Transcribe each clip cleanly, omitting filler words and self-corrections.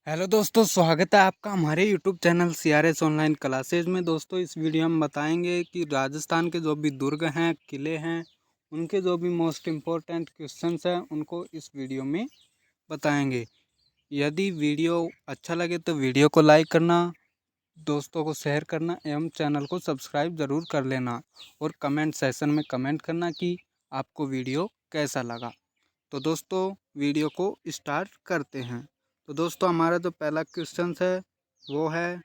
Hello दोस्तों, स्वागत है आपका हमारे YouTube channel CRS online classes में। दोस्तों, इस वीडियो में बताएंगे कि राजस्थान के जो भी दुर्ग हैं, किले हैं, उनके जो भी मोस्ट इम्पोर्टेंट क्वेश्चंस हैं उनको इस वीडियो में बताएंगे। यदि वीडियो अच्छा लगे तो वीडियो को लाइक करना, दोस्तों को शेयर करना एवं चैनल को सब्सक्राइब ज़रूर कर लेना और कमेंट सेशन में कमेंट करना कि आपको वीडियो कैसा लगा। तो दोस्तों, वीडियो को स्टार्ट करते हैं। तो दोस्तों, हमारा जो पहला क्वेश्चन है वो है,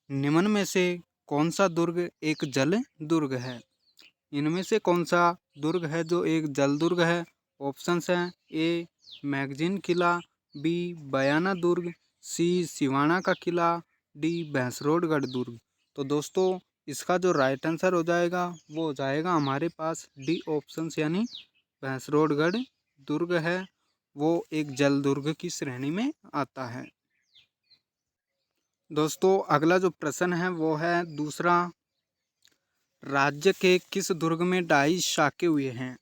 निम्न में से कौन सा दुर्ग एक जल दुर्ग है। इनमें से कौन सा दुर्ग है जो एक जल दुर्ग है। ऑप्शंस हैं, ए मैगजीन किला, बी बयाना दुर्ग, सी सिवाना का किला, डी भैंसरोडगढ़ दुर्ग। तो दोस्तों, इसका जो राइट आंसर हो जाएगा वो हो जाएगा हमारे पास डी ऑप्शंस, यानी भैंसरोडगढ़ दुर्ग है। वो एक जल दुर्ग की श्रेणी में आता है। दोस्तों, अगला जो प्रश्न है वो है दूसरा, राज्य के किस दुर्ग में 2.5 शाखे हुए हैं।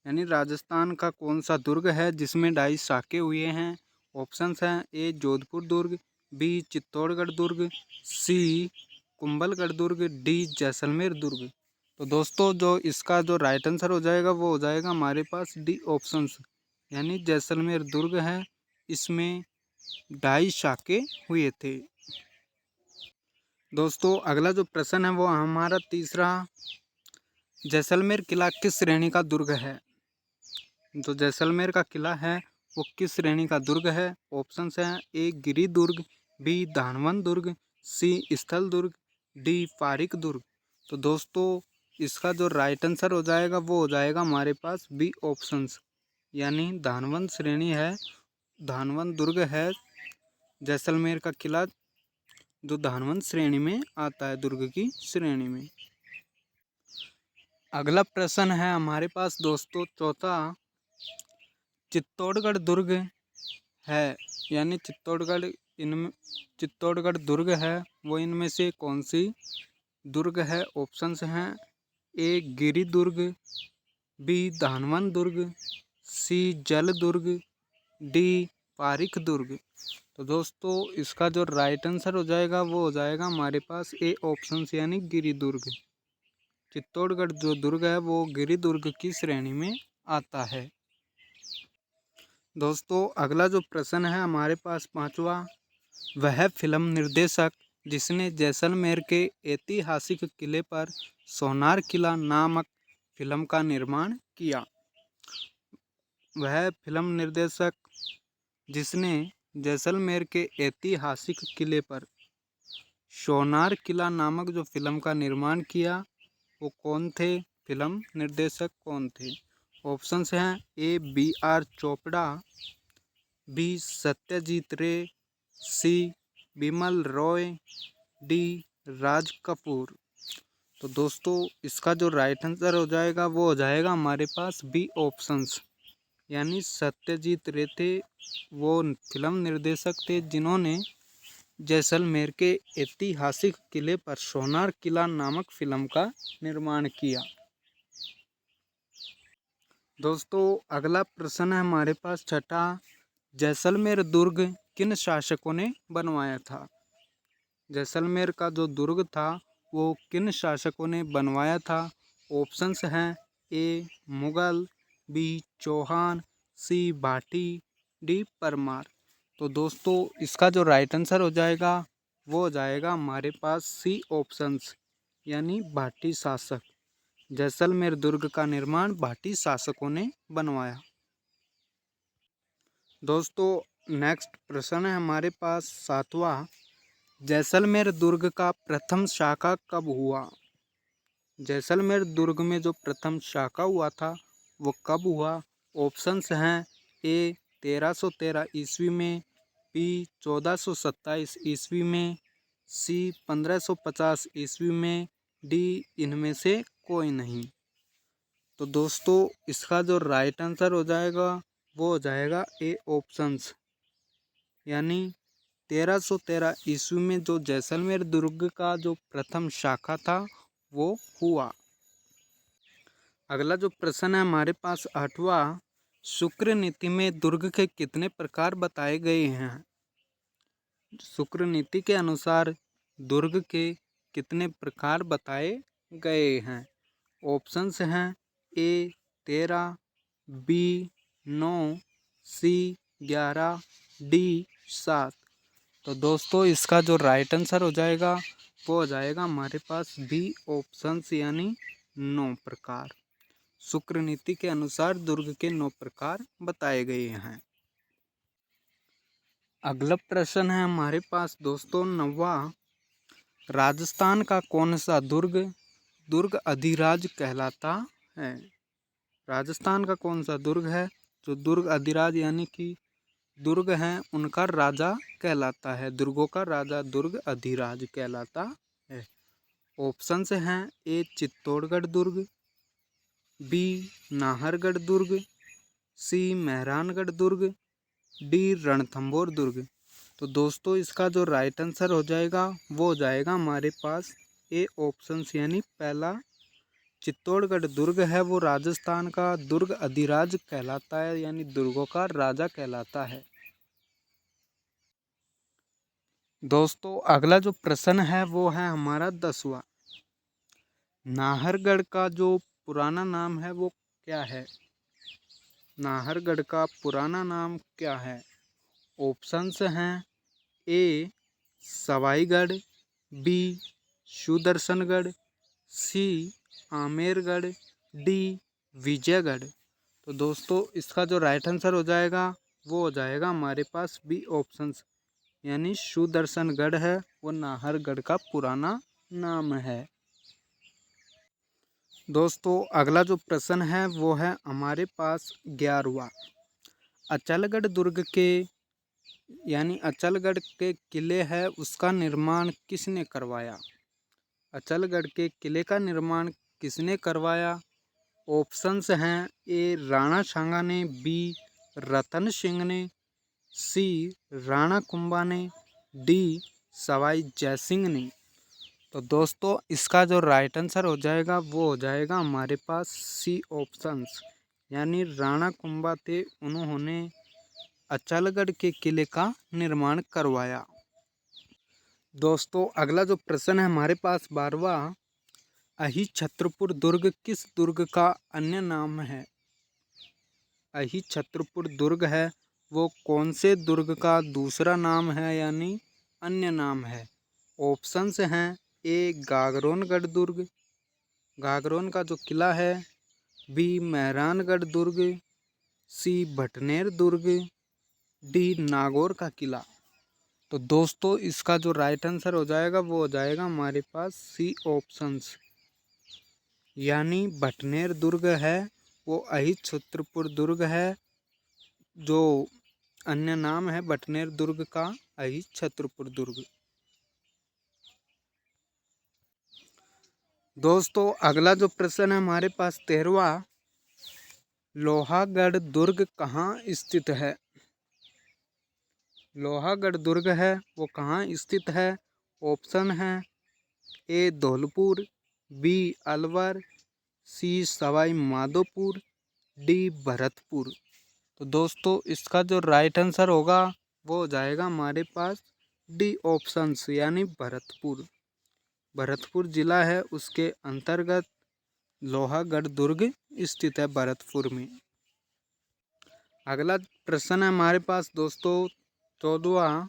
यानी राजस्थान का कौन सा दुर्ग है जिसमें 2.5 शाखे हुए हैं। ऑप्शंस हैं, ए जोधपुर दुर्ग, बी चित्तौड़गढ़ दुर्ग, सी कुंभलगढ़ दुर्ग, डी जैसलमेर दुर्ग। तो दोस्तों, जो इसका जो राइट आंसर हो जाएगा वो हो जाएगा हमारे पास डी ऑप्शंस, यानी जैसलमेर दुर्ग है। इसमें 2.5 शाखे हुए थे। दोस्तों, अगला जो प्रश्न है वो हमारा तीसरा, जैसलमेर किला किस श्रेणी का दुर्ग है। जो जैसलमेर का किला है वो किस श्रेणी का दुर्ग है। ऑप्शंस हैं, ए गिरी दुर्ग, बी धानवन दुर्ग, सी स्थल दुर्ग, डी पारिक दुर्ग। तो दोस्तों, इसका जो राइट आंसर हो जाएगा वो हो जाएगा हमारे पास बी ऑप्शंस, यानी धानवन श्रेणी है। धानवन दुर्ग है जैसलमेर का किला, जो धानवन श्रेणी में आता है, दुर्ग की श्रेणी में। अगला प्रश्न है हमारे पास दोस्तों चौथा, चित्तौड़गढ़ दुर्ग है, यानी चित्तौड़गढ़ दुर्ग है वो इनमें से कौन सी दुर्ग है। ऑप्शंस हैं, ए गिरी दुर्ग, बी धानवन दुर्ग, सी जल दुर्ग, डी पारिक दुर्ग। तो दोस्तों, इसका जो राइट आंसर हो जाएगा वो हो जाएगा हमारे पास ए ऑप्शंस, यानी गिरी दुर्ग। चित्तौड़गढ़ जो दुर्ग है वो गिरी दुर्ग की श्रेणी में आता है। दोस्तों, अगला जो प्रश्न है हमारे पास पांचवा, वह फिल्म निर्देशक जिसने जैसलमेर के ऐतिहासिक किले पर सोनार किला नामक फिल्म का निर्माण किया। वह फिल्म निर्देशक जिसने जैसलमेर के ऐतिहासिक किले पर सोनार किला नामक जो फिल्म का निर्माण किया, वो कौन थे, फिल्म निर्देशक कौन थे। ऑप्शंस हैं, A B R Chopra, B Satyajit Ray, C Bimal Roy, D Raj Kapoor. तो दोस्तों, इसका जो राइट आंसर हो जाएगा वो हो जाएगा हमारे पास बी ऑप्शंस, यानी सत्यजीत रे थे। वो फिल्म निर्देशक थे जिन्होंने जैसलमेर के ऐतिहासिक किले पर सोनार किला नामक फिल्म का निर्माण किया। दोस्तों, अगला प्रश्न है हमारे पास छठा, जैसलमेर दुर्ग किन शासकों ने बनवाया था। जैसलमेर का जो दुर्ग था वो किन शासकों ने बनवाया था। ऑप्शंस हैं, ए मुगल, बी चौहान, सी भाटी, डी परमार। तो दोस्तों, इसका जो राइट आंसर हो जाएगा वो हो जाएगा हमारे पास सी ऑप्शंस, यानी भाटी शासक। जैसलमेर दुर्ग का निर्माण भाटी शासकों ने बनवाया। दोस्तों, नेक्स्ट प्रश्न है हमारे पास सातवां, जैसलमेर दुर्ग का प्रथम शाखा कब हुआ। जैसलमेर दुर्ग में जो प्रथम शाखा हुआ था वो कब हुआ। ऑप्शंस हैं, ए 1313 ईस्वी में, बी 1427 ईस्वी में, सी 1550 ईस्वी में, डी इनमें से कोई नहीं। तो दोस्तों, इसका जो राइट आंसर हो जाएगा वो हो जाएगा ए ऑप्शंस, यानी 1313 ईस्वी में जो जैसलमेर दुर्ग का जो प्रथम शाखा था वो हुआ। अगला जो प्रश्न है हमारे पास आठवां, शुक्र नीति में दुर्ग के कितने प्रकार बताए गए हैं। शुक्र नीति के अनुसार दुर्ग के कितने प्रकार बताए गए हैं? ऑप्शंस हैं ए 13, बी 9, सी 11, डी 7। तो दोस्तों इसका जो राइट आंसर हो जाएगा वो हो जाएगा हमारे पास बी ऑप्शंस यानी 9 प्रकार। शुक्र नीति के अनुसार दुर्ग के 9 प्रकार बताए गए हैं। अगला प्रश्न है हमारे पास दोस्तों 9वां, राजस्थान का कौन सा दुर्ग अधिराज कहलाता है? राजस्थान का कौन सा दुर्ग है जो दुर्ग अधिराज यानी कि दुर्ग हैं उनका राजा कहलाता है? दुर्गों का राजा दुर्ग अधिराज कहलाता है। ऑप्शंस हैं ए चित्तौड़गढ़ दुर्ग, बी नाहरगढ़ दुर्ग, सी मेहरानगढ़ दुर्ग, डी रणथंभौर दुर्ग। तो दोस्तों इसका जो राइट आंसर हो जाएगा वो हो जाएगा हमारे पास ए ऑप्शंस यानी पहला चित्तौड़गढ़ दुर्ग है वो राजस्थान का दुर्ग अधिराज कहलाता है यानी दुर्गों का राजा कहलाता है। दोस्तों अगला जो प्रश्न है वो है हमारा 10वां, नाहरगढ़ का जो पुराना नाम है वो क्या है? नाहरगढ़ का पुराना नाम क्या है? ऑप्शंस हैं ए सवाईगढ़, बी सुदर्शनगढ़, सी आमेरगढ़, डी विजयगढ़। तो दोस्तों इसका जो राइट आंसर हो जाएगा वो हो जाएगा हमारे पास बी ऑप्शंस यानी सुदर्शनगढ़ है वो नाहरगढ़ का पुराना नाम है। दोस्तों अगला जो प्रश्न है वो है हमारे पास 11वां, अचलगढ़ दुर्ग के यानी अचलगढ़ के किले है उसका निर्माण किसने करवाया? अचलगढ़ के किले का निर्माण किसने करवाया? ऑप्शंस हैं ए राणा सांगा ने, बी रतन सिंह ने, सी राणा कुंभा ने, डी सवाई जयसिंह ने। तो दोस्तों इसका जो राइट आंसर हो जाएगा वो हो जाएगा हमारे पास सी ऑप्शंस यानी राणा कुंभा थे उन्होंने अचलगढ़ के किले का निर्माण करवाया। दोस्तों अगला जो प्रश्न है हमारे पास 12वां, अहिछत्रपुर दुर्ग किस दुर्ग का अन्य नाम है? अहिछत्रपुर दुर्ग है वो कौन से दुर्ग का दूसरा नाम है यानी अन्य नाम है? ऑप्शंस हैं ए गागरोनगढ़ दुर्ग, गागरोन का जो किला है, बी मेहरानगढ़ दुर्ग, सी भटनेर दुर्ग, डी नागौर का किला। तो दोस्तों इसका जो राइट आंसर हो जाएगा वो हो जाएगा हमारे पास सी ऑप्शंस यानी भटनेर दुर्ग है वो अहिछत्रपुर दुर्ग है जो अन्य नाम है भटनेर दुर्ग का अहिछत्रपुर दुर्ग। दोस्तों अगला जो प्रश्न है हमारे पास 13वां, लोहागढ़ दुर्ग कहाँ स्थित है? लोहागढ़ दुर्ग है वो कहाँ स्थित है? ऑप्शन है ए धौलपुर, बी अलवर, सी सवाई माधोपुर, डी भरतपुर। तो दोस्तों इसका जो राइट आंसर होगा वो हो जाएगा हमारे पास डी ऑप्शंस यानी भरतपुर। भरतपुर जिला है उसके अंतर्गत लोहागढ़ दुर्ग स्थित है भरतपुर में। अगला प्रश्न है हमारे पास दोस्तों 14वां,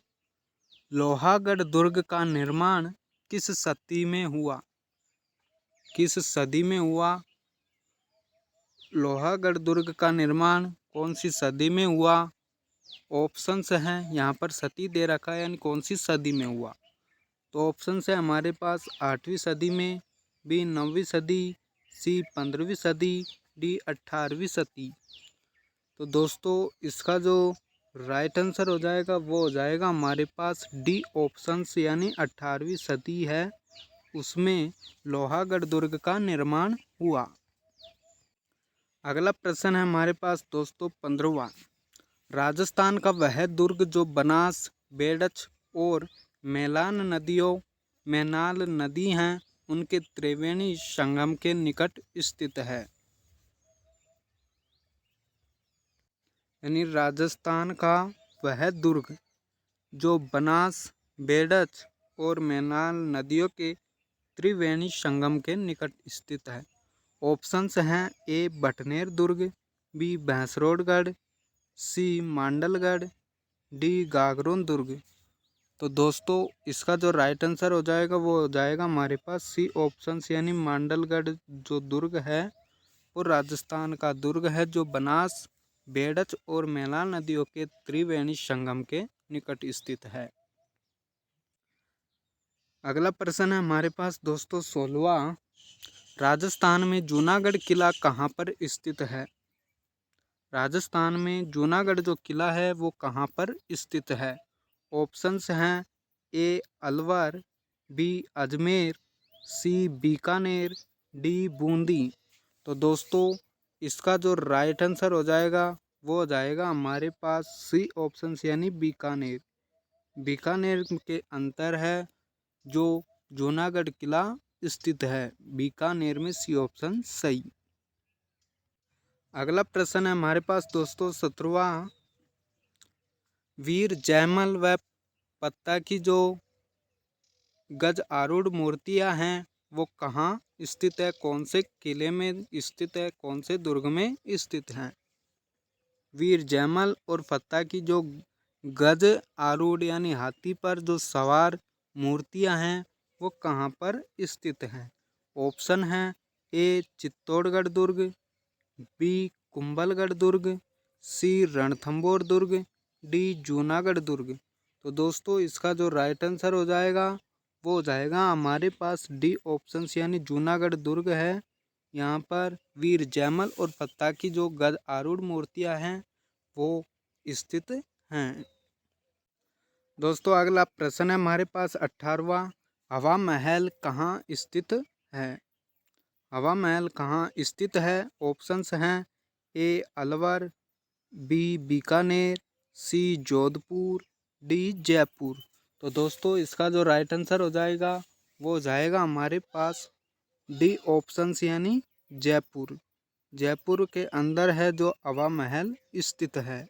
लोहागढ़ दुर्ग का निर्माण किस सदी में हुआ? किस सदी में हुआ? लोहागढ़ दुर्ग का निर्माण कौन सी सदी में हुआ? ऑप्शंस हैं यहाँ पर सदी दे रखा है यानी कौन सी सदी में हुआ। तो ऑप्शंस है हमारे पास 8वीं सदी में, बी 9वीं सदी, सी 15वीं सदी, डी 18वीं सदी। तो दोस्तों इसका जो राइट आंसर हो जाएगा वो हो जाएगा हमारे पास डी ऑप्शंस यानी 18वीं सदी है उसमें लोहागढ़ दुर्ग का निर्माण हुआ। अगला प्रश्न है हमारे पास दोस्तों 15वां, राजस्थान का वह दुर्ग जो बनास, बेडच और मैनाल नदी हैं उनके त्रिवेणी संगम के निकट स्थित है। यानी राजस्थान का वह दुर्ग जो बनास, बेडच और मैनाल नदियों के त्रिवेणी संगम के निकट स्थित है। ऑप्शंस हैं ए बटनेर दुर्ग, बी भैंसरोडगढ़, सी मांडलगढ़, डी गागरोन दुर्ग। तो दोस्तों इसका जो राइट आंसर हो जाएगा वो हो जाएगा हमारे पास सी ऑप्शन, यानी मांडलगढ़ जो दुर्ग है वो राजस्थान का दुर्ग है, जो बनास, बेडच और मैलान नदियों के त्रिवेणी संगम के निकट स्थित है। अगला प्रश्न है हमारे पास दोस्तों 16वां, राजस्थान में जूनागढ़ किला कहाँ पर स्थित है। राजस्थान में जूनागढ़ जो किला है वो कहाँ पर स्थित है। ऑप्शंस हैं ए अलवर, बी अजमेर, सी बीकानेर, डी बूंदी। तो दोस्तों इसका जो राइट आंसर हो जाएगा वो हो जाएगा हमारे पास सी ऑप्शन, यानी बीकानेर। बीकानेर के अंतर है जो जूनागढ़ किला स्थित है, बीकानेर में सी ऑप्शन सही। अगला प्रश्न है हमारे पास दोस्तों 17वां, वीर जयमल व पत्ता की जो गज आरूढ़ मूर्तियां हैं वो कहाँ स्थित है, कौन से किले में स्थित है, कौन से दुर्ग में स्थित हैं। वीर जयमल और पत्ता की जो गज आरूढ़ यानी हाथी पर जो सवार मूर्तियां हैं वो कहाँ पर स्थित हैं। ऑप्शन हैं ए चित्तौड़गढ़ दुर्ग, बी कुंभलगढ़ दुर्ग, सी रणथंभौर दुर्ग, डी जूनागढ़ दुर्ग। तो दोस्तों इसका जो राइट आंसर हो जाएगा वो हो जाएगा हमारे पास डी ऑप्शन, यानी जूनागढ़ दुर्ग है। यहाँ पर वीर जयमल और पत्ता की जो गद आरूढ़ मूर्तियाँ हैं वो स्थित हैं। दोस्तों अगला प्रश्न है हमारे पास 18वां, हवा महल कहाँ स्थित है। हवा महल कहाँ स्थित है। ऑप्शंस हैं ए अलवर, बी बीकानेर, सी जोधपुर, डी जयपुर। तो दोस्तों इसका जो राइट आंसर हो जाएगा वो हो जाएगा हमारे पास डी ऑप्शंस, यानी जयपुर। जयपुर के अंदर है जो हवा महल स्थित है।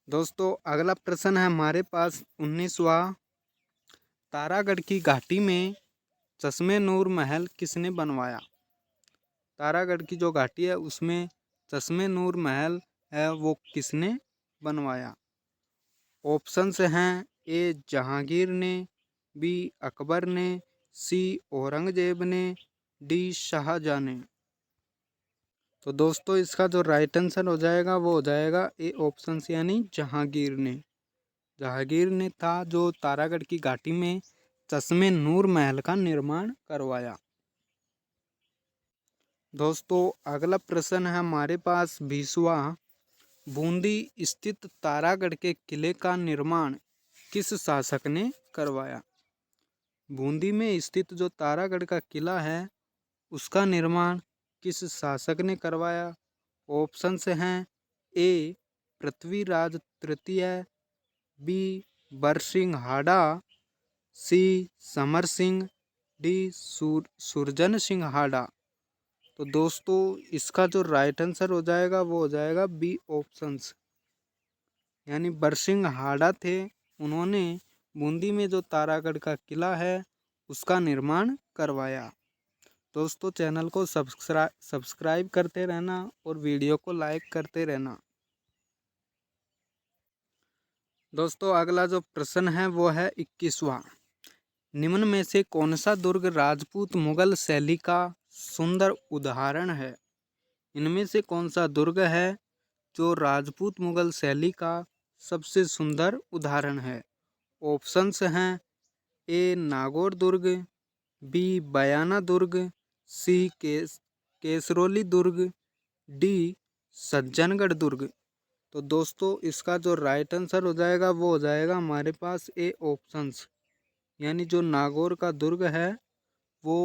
दोस्तों अगला प्रश्न है हमारे पास 19वां, तारागढ़ की घाटी में चश्मे नूर महल किसने बनवाया। तारागढ़ की जो घाटी है उसमें चश्मे नूर महल है वो किसने बनवाया। ऑप्शंस हैं ए जहांगीर ने, बी अकबर ने, सी औरंगजेब ने, डी शाहजहां ने। तो दोस्तों इसका जो राइट आंसर हो जाएगा वो हो जाएगा ए ऑप्शन, यानी जहांगीर ने। जहांगीर ने था जो तारागढ़ की घाटी में चश्मे नूर महल का निर्माण करवाया। दोस्तों अगला प्रश्न है हमारे पास 20वां, बूंदी स्थित तारागढ़ के किले का निर्माण किस शासक ने करवाया। बूंदी में स्थित जो तारागढ़ का किला है उसका निर्माण किस शासक ने करवाया। ऑप्शंस हैं ए पृथ्वीराज तृतीय, बी बरसिंह हाड़ा, सी समर सिंह, डी सुरजन सिंह हाड़ा। तो दोस्तों इसका जो राइट आंसर हो जाएगा वो हो जाएगा बी ऑप्शंस, यानी बरसिंह हाड़ा थे। उन्होंने बूंदी में जो तारागढ़ का किला है उसका निर्माण करवाया। दोस्तों चैनल को सब्सक्राइब करते रहना और वीडियो को लाइक करते रहना। दोस्तों अगला जो प्रश्न है वो है 21वां, निम्न में से कौन सा दुर्ग राजपूत मुगल शैली का सुंदर उदाहरण है। इनमें से कौन सा दुर्ग है जो राजपूत मुगल शैली का सबसे सुंदर उदाहरण है। ऑप्शंस हैं ए नागौर दुर्ग, बी बयाना दुर्ग, सी केसरोली दुर्ग, डी सज्जनगढ़ दुर्ग। तो दोस्तों इसका जो राइट आंसर हो जाएगा वो हो जाएगा हमारे पास ए ऑप्शंस, यानी जो नागौर का दुर्ग है वो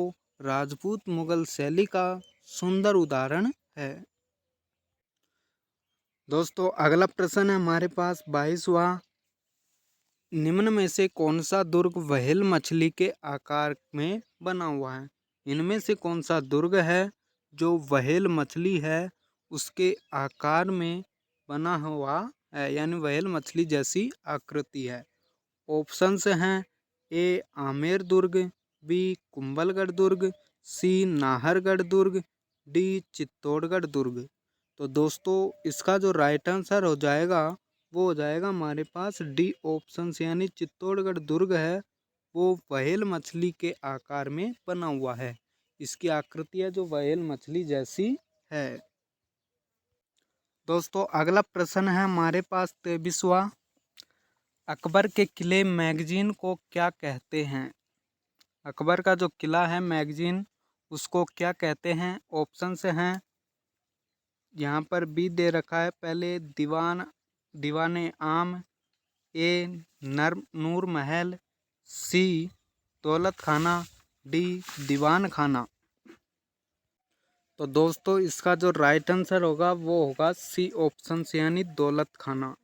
राजपूत मुगल शैली का सुंदर उदाहरण है। दोस्तों अगला प्रश्न है हमारे पास 22वां, निम्न में से कौन सा दुर्ग व्हेल मछली के आकार में बना हुआ है। इनमें से कौन सा दुर्ग है जो व्हेल मछली है उसके आकार में बना हुआ है, यानी व्हेल मछली जैसी आकृति है। ऑप्शंस हैं ए आमेर दुर्ग, बी कुंभलगढ़ दुर्ग, सी नाहरगढ़ दुर्ग, डी चित्तौड़गढ़ दुर्ग। तो दोस्तों इसका जो राइट आंसर हो जाएगा वो हो जाएगा हमारे पास डी ऑप्शन, यानी चित्तौड़गढ़ दुर्ग है वो व्हेल मछली के आकार में बना हुआ है। इसकी आकृति है जो व्हेल मछली जैसी है। दोस्तों अगला प्रश्न है हमारे पास 23वां। अकबर के किले मैगजीन को क्या कहते हैं? अकबर का जो किला है मैगजीन उसको क्या कहते हैं? ऑप्शंस हैं यहाँ पर बी दे रखा है पहले दीवाने आम, ए नूर महल, सी दौलत खाना, डी दीवान खाना। तो दोस्तों इसका जो राइट आंसर होगा वो होगा सी ऑप्शन, यानी दौलत खाना।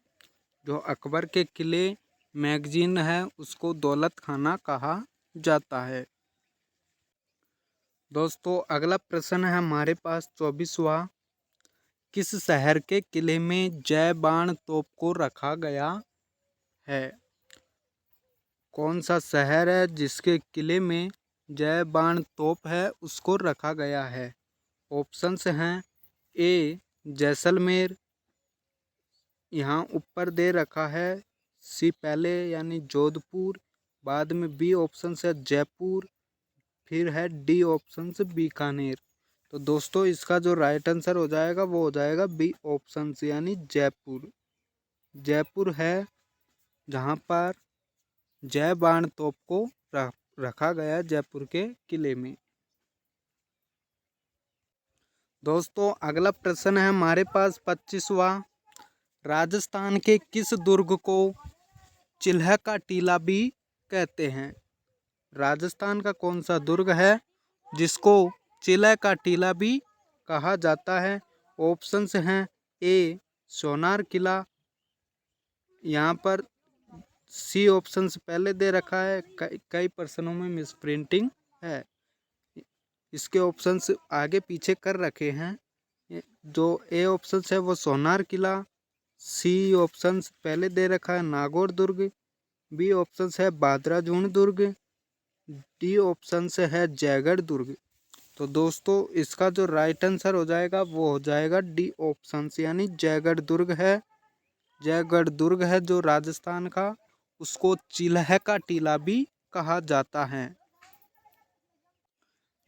जो अकबर के किले मैगजीन है उसको दौलत खाना कहा जाता है। दोस्तों अगला प्रश्न है हमारे पास 24वां। किस शहर के किले में जय बाण तोप को रखा गया है? कौन सा शहर है जिसके किले में जय बाण तोप है उसको रखा गया है? ऑप्शंस हैं ए जैसलमेर, यहाँ ऊपर दे रखा है सी पहले यानी जोधपुर, बाद में बी ऑप्शन है जयपुर, फिर है डी ऑप्शन से बीकानेर। तो दोस्तों इसका जो राइट आंसर हो जाएगा वो हो जाएगा बी ऑप्शन से, यानी जयपुर। जयपुर है जहाँ पर जय बाण तोप को रखा गया जयपुर के किले में। दोस्तों अगला प्रश्न है हमारे पास 25वां। राजस्थान के किस दुर्ग को चिल्ह का टीला भी कहते हैं? राजस्थान का कौन सा दुर्ग है जिसको चिल्ह का टीला भी कहा जाता है? ऑप्शंस हैं ए सोनार किला, यहाँ पर सी ऑप्शन पहले दे रखा है, कई प्रश्नों में मिस प्रिंटिंग है, इसके ऑप्शंस आगे पीछे कर रखे हैं। जो ए ऑप्शन है वो सोनार किला, सी ऑप्शन पहले दे रखा है नागौर दुर्ग, बी ऑप्शन है बादराजून दुर्ग, डी ऑप्शन है जयगढ़ दुर्ग। तो दोस्तों इसका जो राइट आंसर हो जाएगा वो हो जाएगा डी ऑप्शन, यानी जयगढ़ दुर्ग है। जयगढ़ दुर्ग है जो राजस्थान का, उसको चिल्ह का टीला भी कहा जाता है।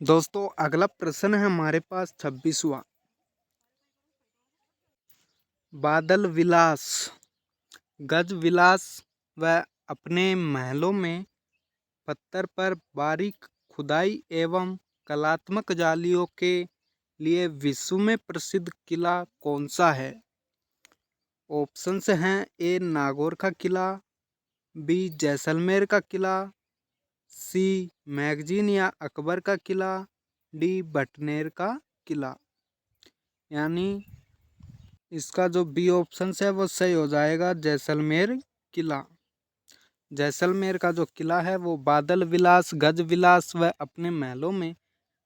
दोस्तों अगला प्रश्न है हमारे पास 26वां। बादल विलास गज विलास व अपने महलों में पत्थर पर बारीक खुदाई एवं कलात्मक जालियों के लिए विश्व में प्रसिद्ध किला कौन सा है? ऑप्शंस हैं ए नागौर का किला, बी जैसलमेर का किला, सी मैगजीन या अकबर का किला, डी बटनेर का किला। यानी इसका जो बी ऑप्शन है वो सही हो जाएगा, जैसलमेर किला। जैसलमेर का जो किला है वो बादल विलास गज विलास व अपने महलों में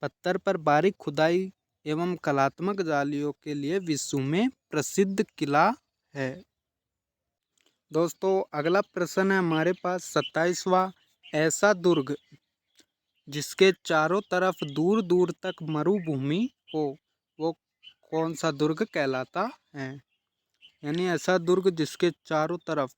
पत्थर पर बारीक खुदाई एवं कलात्मक जालियों के लिए विश्व में प्रसिद्ध किला है। दोस्तों अगला प्रश्न है हमारे पास 27वां। ऐसा दुर्ग जिसके चारों तरफ दूर दूर तक मरुभूमि हो वो कौन सा दुर्ग कहलाता है? यानी ऐसा दुर्ग जिसके चारों तरफ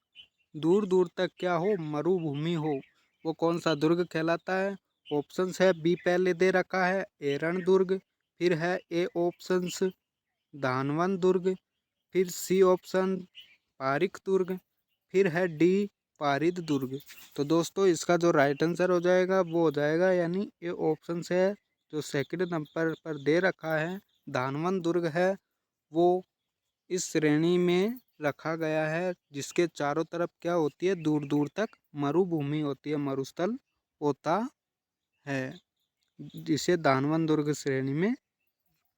दूर दूर तक क्या हो, मरुभूमि हो, वो कौन सा दुर्ग कहलाता है? ऑप्शंस है बी पहले दे रखा है एरण दुर्ग, फिर है ए ऑप्शंस धानवन दुर्ग, फिर सी ऑप्शन पारिक दुर्ग, फिर है डी पारिद दुर्ग। तो दोस्तों इसका जो राइट आंसर हो जाएगा वो हो जाएगा यानी ए ऑप्शन है जो सेकंड नंबर पर दे रखा है धानवन दुर्ग है, वो इस श्रेणी में रखा गया है जिसके चारों तरफ क्या होती है, दूर दूर तक मरुभूमि होती है, मरुस्थल होता है, जिसे धानवन दुर्ग श्रेणी में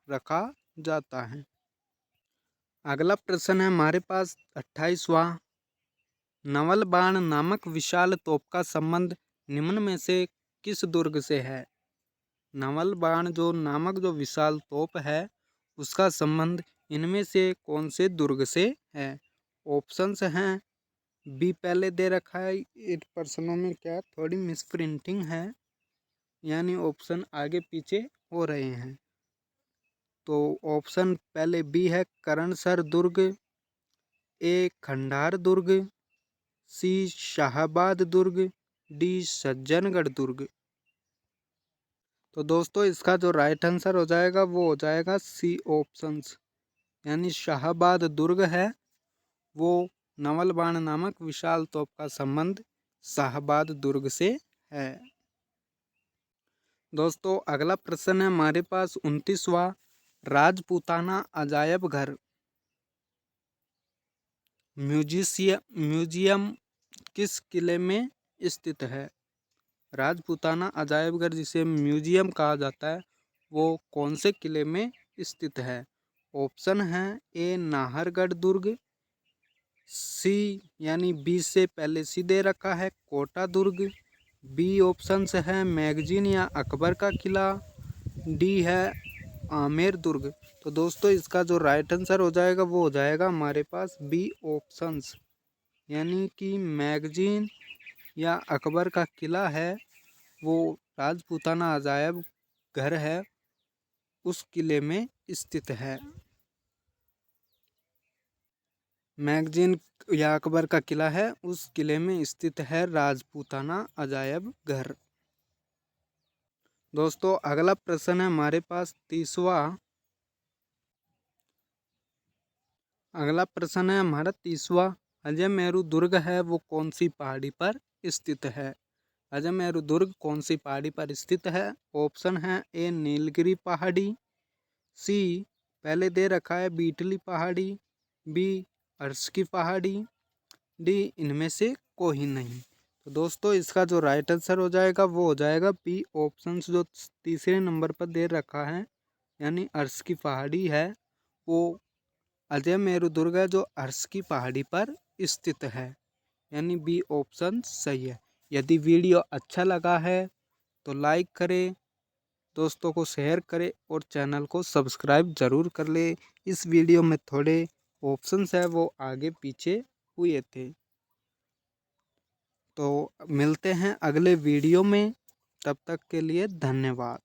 रखा जाता है। अगला प्रश्न है हमारे पास 28वां। नवल बाण नामक विशाल तोप का संबंध निम्न में से किस दुर्ग से है? नवल बाण जो नामक जो विशाल तोप है उसका संबंध इनमें से कौन से दुर्ग से है? ऑप्शंस हैं, बी पहले दे रखा है, इन प्रश्नों में क्या थोड़ी मिस प्रिंटिंग है, यानी ऑप्शन आगे पीछे हो रहे हैं। तो ऑप्शन पहले बी है करणसर दुर्ग, ए खंडार दुर्ग, सी शाहाबाद दुर्ग, डी सज्जनगढ़ दुर्ग। तो दोस्तों इसका जो राइट आंसर हो जाएगा वो हो जाएगा सी ऑप्शंस, यानी शाहाबाद दुर्ग है वो नवल बाण नामक विशाल तोप का संबंध शाहाबाद दुर्ग से है। दोस्तों अगला प्रश्न है हमारे पास 29वां, राजपूताना अजायब घर म्यूजियम किस किले में स्थित है? राजपूताना अजायब घर जिसे म्यूजियम कहा जाता है वो कौन से किले में स्थित है? ऑप्शन है, ए नाहरगढ़ दुर्ग, सी यानी बी से पहले सी दे रखा है कोटा दुर्ग, बी ऑप्शन है मैगजीन या अकबर का किला, डी है आमेर दुर्ग। तो दोस्तों इसका जो राइट आंसर हो जाएगा वो हो जाएगा हमारे पास बी ऑप्शंस, यानी कि मैगजीन या अकबर का किला है वो राजपूताना अजायब घर है उस किले में स्थित है। मैगजीन या अकबर का किला है उस किले में स्थित है राजपूताना अजायब घर। दोस्तों अगला प्रश्न है हमारे पास 30वां, अगला प्रश्न है हमारा 30वां, अजय मेरू दुर्ग है वो कौन सी पहाड़ी पर स्थित है? अजय मेरू दुर्ग कौन सी पहाड़ी पर स्थित है? ऑप्शन है, ए नीलगिरी पहाड़ी, सी पहले दे रखा है बीटली पहाड़ी, बी अर्श की पहाड़ी, डी इनमें से कोई नहीं। तो दोस्तों इसका जो राइट आंसर हो जाएगा वो हो जाएगा बी ऑप्शंस जो तीसरे नंबर पर दे रखा है, यानी अर्श की पहाड़ी है वो अजय मेरू दुर्ग है जो अर्श की पहाड़ी पर स्थित है, यानी बी ऑप्शन सही है। यदि वीडियो अच्छा लगा है तो लाइक करें, दोस्तों को शेयर करें और चैनल को सब्सक्राइब ज़रूर कर ले। इस वीडियो में थोड़े ऑप्शंस है वो आगे पीछे हुए थे। तो मिलते हैं अगले वीडियो में, तब तक के लिए धन्यवाद।